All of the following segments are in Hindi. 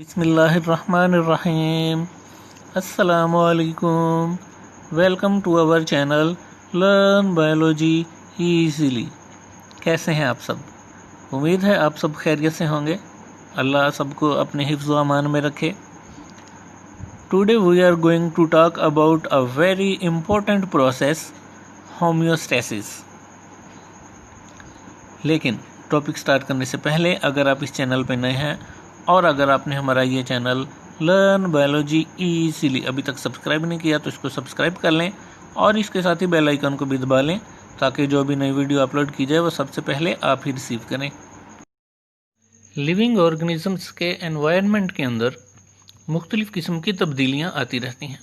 बिस्मिल्लाहिर्रहमानिर्रहीम। अस्सलामुअलैकुम। Welcome to our channel learn biology easily. कैसे हैं आप सब? उम्मीद है आप सब खैरियत से होंगे। अल्लाह सबको अपने हिफ्ज़ व अमान में रखे। Today we are going to talk about a very important process, homeostasis. लेकिन टॉपिक स्टार्ट करने से पहले अगर आप इस चैनल पर नए हैं और अगर आपने हमारा ये चैनल लर्न बायोलॉजी ईजीली अभी तक सब्सक्राइब नहीं किया तो इसको सब्सक्राइब कर लें और इसके साथ ही बेल आइकन को भी दबा लें ताकि जो भी नई वीडियो अपलोड की जाए वो सबसे पहले आप ही रिसीव करें। लिविंग ऑर्गेनिजम्स के एनवायरनमेंट के अंदर मुख्तलिफ़ किस्म की तब्दीलियाँ आती रहती हैं।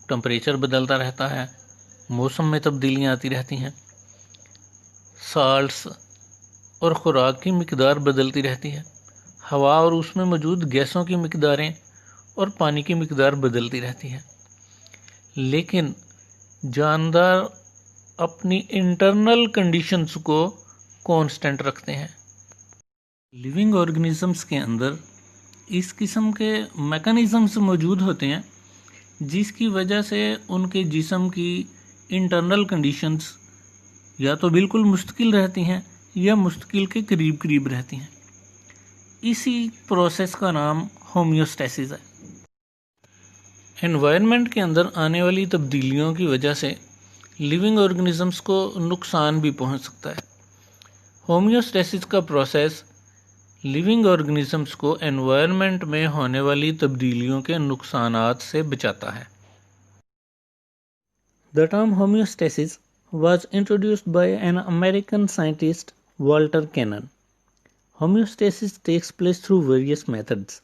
टेम्परेचर बदलता रहता है, मौसम में तब्दीलियाँ आती रहती हैं, साल्ट्स और ख़ुराक की मिकदार बदलती रहती है, हवा और उसमें मौजूद गैसों की मिकदारें और पानी की मिकदार बदलती रहती है। लेकिन जानदार अपनी इंटरनल कंडीशंस को कांस्टेंट रखते हैं। लिविंग ऑर्गेनिजम्स के अंदर इस किस्म के मैकेनिज़म्स मौजूद होते हैं जिसकी वजह से उनके जिस्म की इंटरनल कंडीशंस या तो बिल्कुल मुस्तकिल रहती हैं या मुस्तकिल के करीब करीब रहती हैं। इसी प्रोसेस का नाम होम्योस्टेसिस है। एनवायरनमेंट के अंदर आने वाली तब्दीलियों की वजह से लिविंग ऑर्गेनिजम्स को नुकसान भी पहुंच सकता है। होम्योस्टेसिस का प्रोसेस लिविंग ऑर्गेनिजम्स को एनवायरनमेंट में होने वाली तब्दीलियों के नुकसानात से बचाता है। The term homeostasis was introduced by an American scientist, Walter Cannon. Homeostasis takes place through various methods.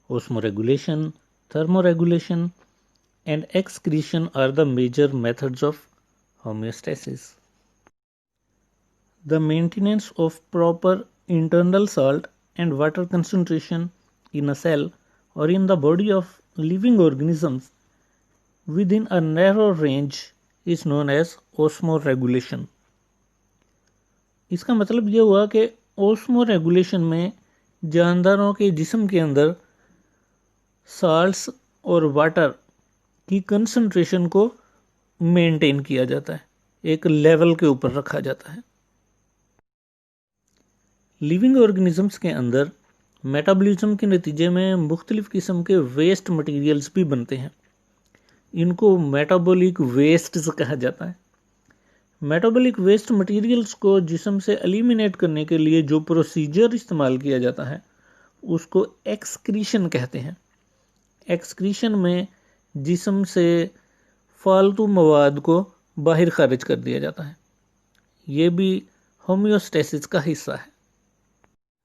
Osmoregulation, thermoregulation, and excretion are the major methods of homeostasis. The maintenance of proper internal salt and water concentration in a cell or in the body of living organisms within a narrow range is known as osmoregulation. इसका मतलब ये हुआ कि ओस्मोरेगुलेशन में जानदारों के जिस्म के अंदर साल्ट्स और वाटर की कंसंट्रेशन को मेंटेन किया जाता है, एक लेवल के ऊपर रखा जाता है। लिविंग ऑर्गेनिजम्स के अंदर मेटाबॉलिज्म के नतीजे में मुख्तलिफ किस्म के वेस्ट मटेरियल्स भी बनते हैं। इनको मेटाबॉलिक वेस्ट्स कहा जाता है। मेटाबॉलिक वेस्ट मटेरियल्स को जिस्म से एलिमिनेट करने के लिए जो प्रोसीजर इस्तेमाल किया जाता है उसको एक्सक्रीशन कहते हैं। एक्सक्रीशन में जिस्म से फालतू मवाद को बाहर खारिज कर दिया जाता है। ये भी होम्योस्टेसिस का हिस्सा है।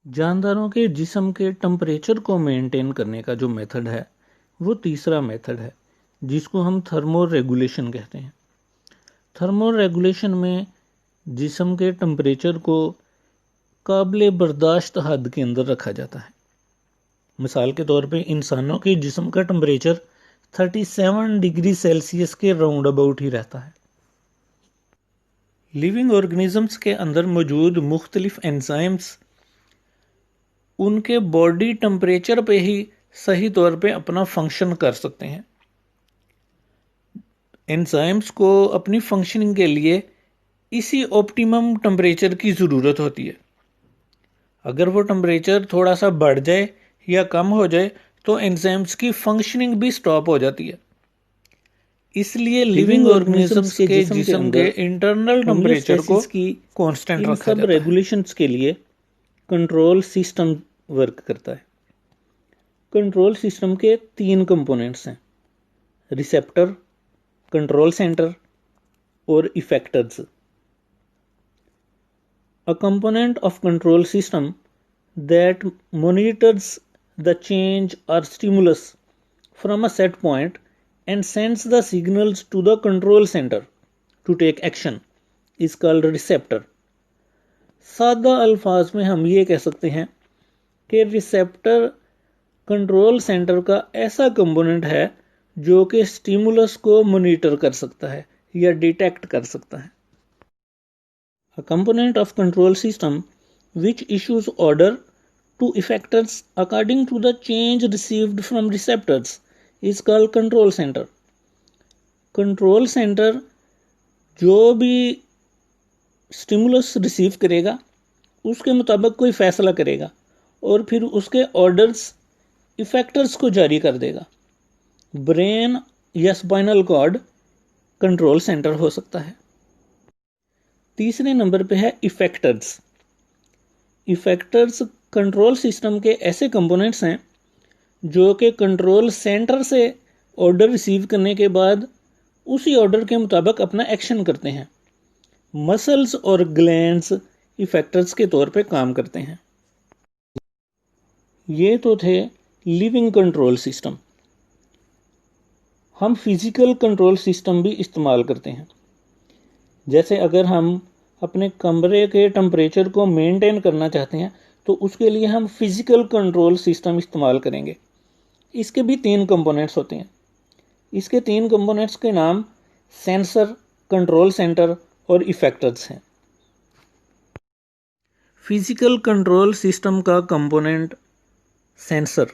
जानदारों के जिस्म के टेम्परेचर को मेंटेन करने का जो मेथड है वो तीसरा मेथड है जिसको हम थर्मो रेगुलेशन कहते हैं। थर्मो रेगुलेशन में जिस्म के टेम्परेचर को काबिल बर्दाश्त हद के अंदर रखा जाता है। मिसाल के तौर पे इंसानों के जिस्म का टेम्परेचर 37 डिग्री सेल्सियस के राउंड अबाउट ही रहता है। लिविंग ऑर्गेनिजम्स के अंदर मौजूद मुख्तलिफ एंजाइम्स उनके बॉडी टेम्परेचर पे ही सही तौर पे अपना फंक्शन कर सकते हैं। एंजाइम्स को अपनी फंक्शनिंग के लिए इसी ऑप्टिमम टेम्परेचर की ज़रूरत होती है। अगर वो टेम्परेचर थोड़ा सा बढ़ जाए या कम हो जाए तो एंजाइम्स की फंक्शनिंग भी स्टॉप हो जाती है। इसलिए लिविंग ऑर्गेनिजम्स के जिस्म के इंटरनल टेम्परेचर को कांस्टेंट रखा जाता है। रेगुलेशंस के लिए कंट्रोल सिस्टम वर्क करता है। कंट्रोल सिस्टम के 3 कंपोनेंट्स हैं, रिसेप्टर, कंट्रोल सेंटर और effectors. A component of control system that monitors the change or stimulus from a set point and sends the signals to the control center to take action is called receptor. सादा अल्फाज में हम ये कह सकते हैं कि रिसेप्टर कंट्रोल सेंटर का ऐसा कंपोनेंट है जो कि स्टिमुलस को मॉनिटर कर सकता है या डिटेक्ट कर सकता है। A component of control system which issues order to effectors according to the change received from receptors is called control center. Control centre जो भी स्टिमुलस रिसीव करेगा उसके मुताबिक कोई फैसला करेगा और फिर उसके ऑर्डर्स इफेक्टर्स को जारी कर देगा। ब्रेन या स्पाइनल कॉर्ड कंट्रोल सेंटर हो सकता है। तीसरे नंबर पे है इफेक्टर्स। इफेक्टर्स कंट्रोल सिस्टम के ऐसे कंपोनेंट्स हैं जो कि कंट्रोल सेंटर से ऑर्डर रिसीव करने के बाद उसी ऑर्डर के मुताबिक अपना एक्शन करते हैं। मसल्स और ग्लैंड्स इफेक्टर्स के तौर पे काम करते हैं। ये तो थे लिविंग कंट्रोल सिस्टम। हम फिजिकल कंट्रोल सिस्टम भी इस्तेमाल करते हैं। जैसे अगर हम अपने कमरे के टेम्परेचर को मेंटेन करना चाहते हैं तो उसके लिए हम फिजिकल कंट्रोल सिस्टम इस्तेमाल करेंगे। इसके भी 3 कंपोनेंट्स होते हैं। इसके 3 कंपोनेंट्स के नाम सेंसर, कंट्रोल सेंटर और इफेक्टर्स हैं। फिजिकल कंट्रोल सिस्टम का component sensor.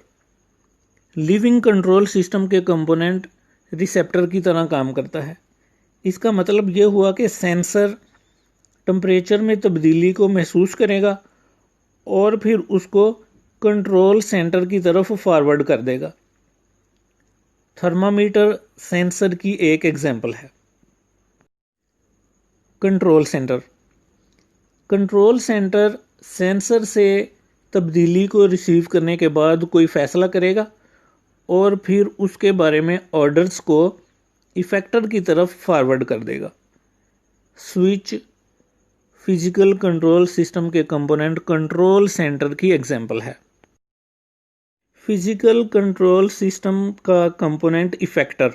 Living control system के कंपोनेंट रिसेप्टर की तरह काम करता है। इसका मतलब ये हुआ कि सेंसर टेम्परेचर में तब्दीली को महसूस करेगा और फिर उसको कंट्रोल सेंटर की तरफ फॉरवर्ड कर देगा। थर्मामीटर सेंसर की एक एग्जाम्पल है। Control centre. Control centre sensor से तब्दीली को रिसीव करने के बाद कोई फैसला करेगा और फिर उसके बारे में ऑर्डर्स को इफेक्टर की तरफ फॉरवर्ड कर देगा। स्विच फिजिकल कंट्रोल सिस्टम के कंपोनेंट कंट्रोल सेंटर की एग्जाम्पल है। फिजिकल कंट्रोल सिस्टम का component effector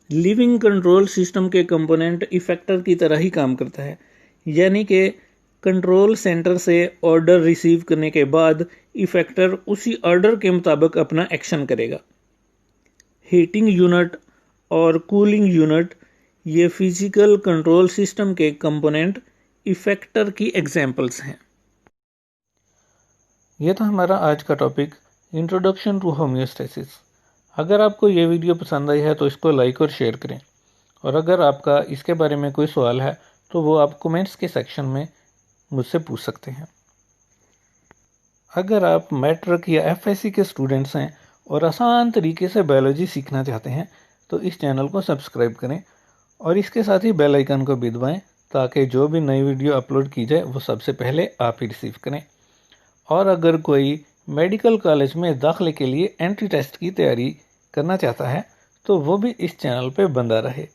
living control system के कंपोनेंट इफेक्टर की तरह ही काम करता है, यानी कि कंट्रोल सेंटर से ऑर्डर रिसीव करने के बाद इफेक्टर उसी ऑर्डर के मुताबिक अपना एक्शन करेगा। हीटिंग यूनिट और कूलिंग यूनिट ये फिजिकल कंट्रोल सिस्टम के कंपोनेंट इफेक्टर की एग्जाम्पल्स हैं। यह था हमारा आज का टॉपिक इंट्रोडक्शन टू होम्योस्टेसिस। अगर आपको ये वीडियो पसंद आई है तो इसको लाइक और शेयर करें, और अगर आपका इसके बारे में कोई सवाल है तो वो आप कमेंट्स के सेक्शन में मुझसे पूछ सकते हैं। अगर आप मैट्रिक या एफएससी के स्टूडेंट्स हैं और आसान तरीके से बायोलॉजी सीखना चाहते हैं तो इस चैनल को सब्सक्राइब करें और इसके साथ ही बेल आइकन को भी दबाएं ताकि जो भी नई वीडियो अपलोड की जाए वो सबसे पहले आप ही रिसीव करें। और अगर कोई मेडिकल कॉलेज में दाखिले के लिए एंट्री टेस्ट की तैयारी करना चाहता है तो वो भी इस चैनल पे बंदा रहे।